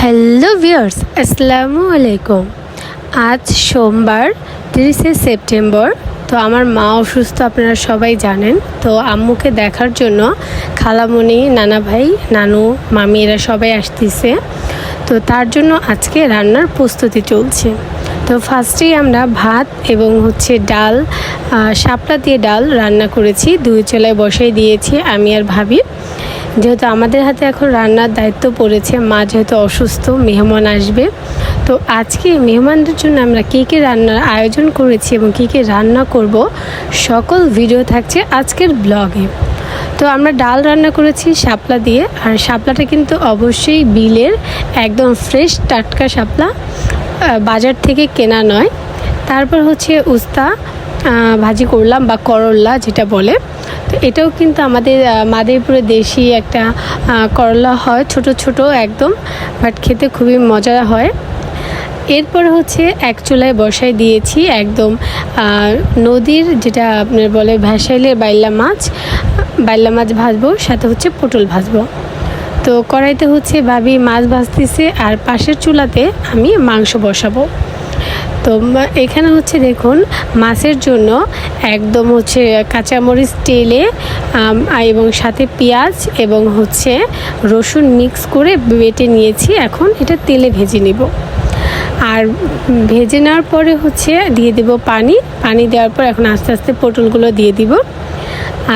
Hello viewers, আসসালামু আলাইকুম। আজ সোমবার 30শে সেপ্টেম্বর। তো আমার মা অসুস্থ, আপনারা সবাই জানেন। তো আম্মুকে দেখার জন্য খালামণি, নানা ভাই, নানু, মামি এরা সবাই আসতেছে। তো তার জন্য আজকে রান্নার প্রস্তুতি চলছে। তো ফার্স্টেই আমরা ভাত এবং ডাল, শাপলা দিয়ে ডাল রান্না করেছি। 2 চুলায় বসাই দিয়েছি আমি আর ভাবি। যেহেতু আমাদের হাতে এখন রান্নার দায়িত্ব পড়েছে, মা যেহেতু অসুস্থ, মেহমান আসবে। তো আজকে মেহমানদের জন্য আমরা কী কী রান্নার আয়োজন করেছি এবং কী কী রান্না করব সকল ভিডিও থাকছে আজকের ব্লগে। তো আমরা ডাল রান্না করেছি শাপলা দিয়ে, আর শাপলাটা কিন্তু অবশ্যই বিলের একদম ফ্রেশ টাটকা শাপলা, বাজার থেকে কেনা নয়। তারপর উস্তা ভাজি করলাম, বা করল্লা যেটা বলে। তো এটাও কিন্তু আমাদের মাদারীপুরে দেশি একটা করলা হয়, ছোট ছোট একদম, বাট খেতে খুবই মজা হয়। এরপর এক চুলায় বসাই দিয়েছি একদম নদীর, যেটা আপনার বলে ভ্যাসাইলের বাইলা মাছ ভাজবো, সাথে পটল ভাজবো। তো কড়াইতে ভাবি মাছ ভাজতেছে, আর পাশের চুলাতে আমি মাংস বসাবো। তো এখানে দেখুন, মাছের জন্য একদম কাঁচামরিচ তেলে এবং সাথে পেঁয়াজ এবং রসুন মিক্স করে বেটে নিয়েছি। এখন এটা তেলে ভেজে নিব, আর ভেজে নেওয়ার পরে দিয়ে দেব পানি দেওয়ার পর এখন আস্তে আস্তে পটলগুলো দিয়ে দিব।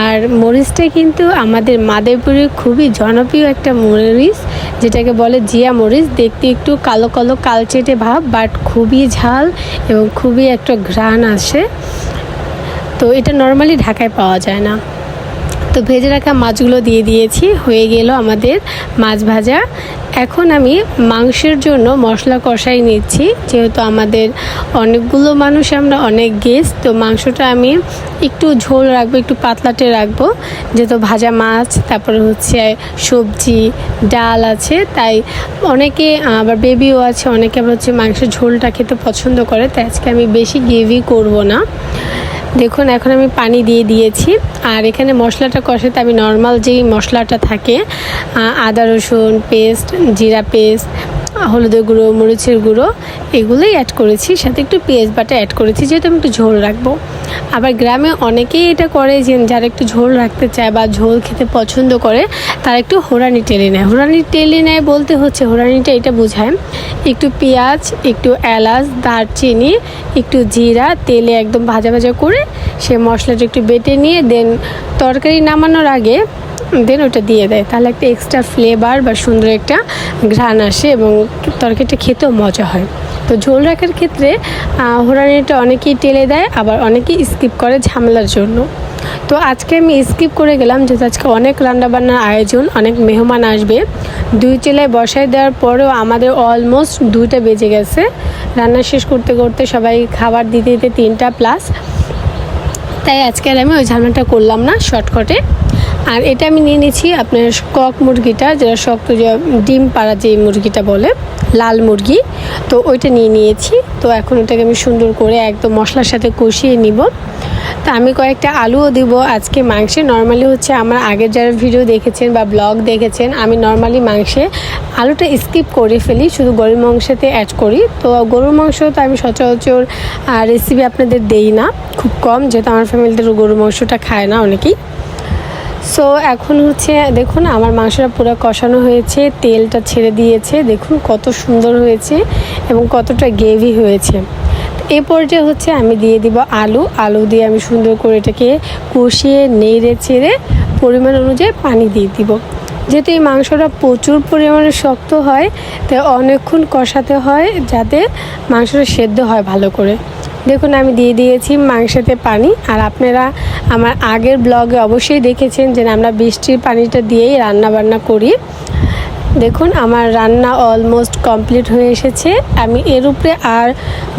আর মরিচটা কিন্তু আমাদের মাদারীপুরের খুবই জনপ্রিয় একটা মরিচ, যেটাকে বলে জিয়া মরিচ। দেখতে একটু কালো কালো কালচেটে ভাব, বাট খুবই ঝাল এবং খুবই একটা ঘ্রাণ আসে। তো এটা নর্মালি ঢাকায় পাওয়া যায় না। তো ভেজে রাখা মাছগুলো দিয়ে দিয়েছি, হয়ে গেল আমাদের মাছ ভাজা। এখন আমি মাংসের জন্য মশলা কষাই নিচ্ছি। যেহেতু আমাদের অনেকগুলো মানুষ, আমরা অনেক গেস্ট, তো মাংসটা আমি একটু ঝোল রাখবো, একটু পাতলাটে রাখবো। যেহেতু ভাজা মাছ, তারপরে সবজি, ডাল আছে, তাই অনেকে আবার বেবিও আছে, অনেকে আবার মাংসের ঝোলটা খেতে পছন্দ করে। তাই আজকে আমি বেশি গ্রেভি করব না। দেখুন, এখন আমি পানি দিয়ে দিয়েছি। আর এখানে মশলাটা কষাতে আমি নর্মাল যেই মশলাটা থাকে, আদা রসুন পেস্ট, জিরা পেস্ট, হলুদের গুঁড়ো, মরিচের গুঁড়ো, এগুলোই অ্যাড করেছি। সাথে একটু পেঁয়াজ বাটা অ্যাড করেছি, যেহেতু আমি একটু ঝোল রাখবো। আবার গ্রামে অনেকেই এটা করে, যে যারা একটু ঝোল রাখতে চায় বা ঝোল খেতে পছন্দ করে, তারা একটু হোঁড়ানি টেলে নেয়। হোঁড়ানি টেলে নেয় বলতে হোঁড়ানিটা এটা বোঝায় একটু পেঁয়াজ, একটু এলাচ, দারচিনি, একটু জিরা তেলে একদম ভাজা ভাজা করে সে মশলাটা একটু বেটে নিয়ে দেন তরকারি নামানোর আগে ওটা দিয়ে দেয়। তাহলে একটা এক্সট্রা ফ্লেভার বা সুন্দর একটা ঘ্রাণ আসে এবং তরকারিটা খেতেও মজা হয়। তো ঝোল রাখার ক্ষেত্রে হোঁড়ানিটা অনেকেই টেলে দেয়, আবার অনেকেই স্কিপ করে ঝামেলার জন্য। তো আজকে আমি স্কিপ করে গেলাম, যেহেতু আজকে অনেক রান্নাবান্নার আয়োজন, অনেক মেহমান আসবে। 2 চুলায় বসায় দেওয়ার পরেও আমাদের অলমোস্ট 2টা বেজে গেছে। রান্না শেষ করতে করতে সবাই খাবার দিতে দিতে 3টা প্লাস। তাই আজকে আর আমি ওই ঝামেলাটা করলাম না, শর্টকাটে। আর এটা আমি নিয়ে নিয়েছি আপনার কক মুরগিটা, যেটা শক্ত, যে ডিম পাড়া যে মুরগিটা বলে, লাল মুরগি। তো ওইটা নিয়ে নিয়েছি। তো এখন ওটাকে আমি সুন্দর করে একদম মশলার সাথে কষিয়ে নিব। তা আমি কয়েকটা আলুও দিব আজকে মাংসে। নর্মালি আমার আগের যারা ভিডিও দেখেছেন বা ব্লগ দেখেছেন, আমি নর্মালি মাংসে আলুটা স্কিপ করে ফেলি, শুধু গরুর মাংসতে অ্যাড করি। তো গরুর মাংস তো আমি সচরাচর রেসিপি আপনাদের দেই না, খুব কম, যেহেতু আমার ফ্যামিলিতে গরুর মাংসটা খায় না অনেকেই। সো এখন দেখুন, আমার মাংসটা পুরো কষানো হয়েছে, তেলটা ছেড়ে দিয়েছে। দেখুন কত সুন্দর হয়েছে এবং কতটা গ্রেভি হয়েছে। এই পর্যায়ে আমি দিয়ে দিব আলু দিয়ে আমি সুন্দর করে এটাকে কষিয়ে নেড়ে চেড়ে পরিমাণ অনুযায়ী পানি দিয়ে দিব। যেহেতু এই মাংসটা প্রচুর পরিমাণে শক্ত হয়, তাই অনেকক্ষণ কষাতে হয় যাতে মাংসটা সেদ্ধ হয় ভালো করে। দেখুন, আমি দিয়ে দিয়েছি মাংসতে পানি। আর আপনারা আমার আগের ব্লগে অবশ্যই দেখেছেন যে আমরা বৃষ্টির পানিটা দিয়েই রান্না বান্না করি। দেখুন, আমার রান্না অলমোস্ট কমপ্লিট হয়ে এসেছে। আমি এর উপরে আর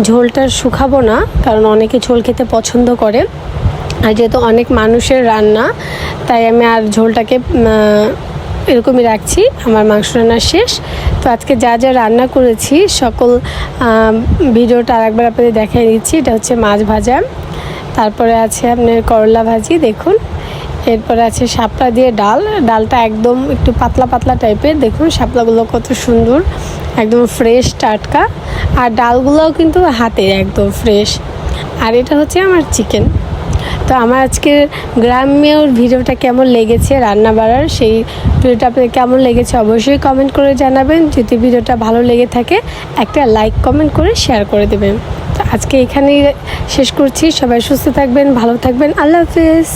ঝোলটা শুকাবো না, কারণ অনেকে ঝোল খেতে পছন্দ করে। আর যেহেতু অনেক মানুষের রান্না, তাই আমি আর ঝোলটাকে এরকমই রাখছি। আমার মাংস রান্না শেষ। তো আজকে যা যা রান্না করেছি সকল ভিডিওটা আরেকবার আপনাদের দেখাই দিচ্ছি। এটা মাছ ভাজা, তারপরে আছে আপনার করলা ভাজি। দেখুন, এরপরে আছে শাপলা দিয়ে ডাল। ডালটা একদম একটু পাতলা পাতলা টাইপের, দেখুন শাপলাগুলো কত সুন্দর, একদম ফ্রেশ টাটকা, আর ডালগুলোও কিন্তু হাতে একদম ফ্রেশ। আর এটা হচ্ছে আমার চিকেন। তো আমার আজকের গ্রাম্য ভিডিওটা কেমন লেগেছে, রান্না বাড়ার সেই ভিডিওটা আপনাদের কেমন লেগেছে অবশ্যই কমেন্ট করে জানাবেন। যদি ভিডিওটা ভালো লেগে থাকে একটা লাইক কমেন্ট করে শেয়ার করে দেবেন। তো আজকে এখানেই শেষ করছি। সবাই সুস্থ থাকবেন, ভালো থাকবেন, আল্লাহ হাফেজ।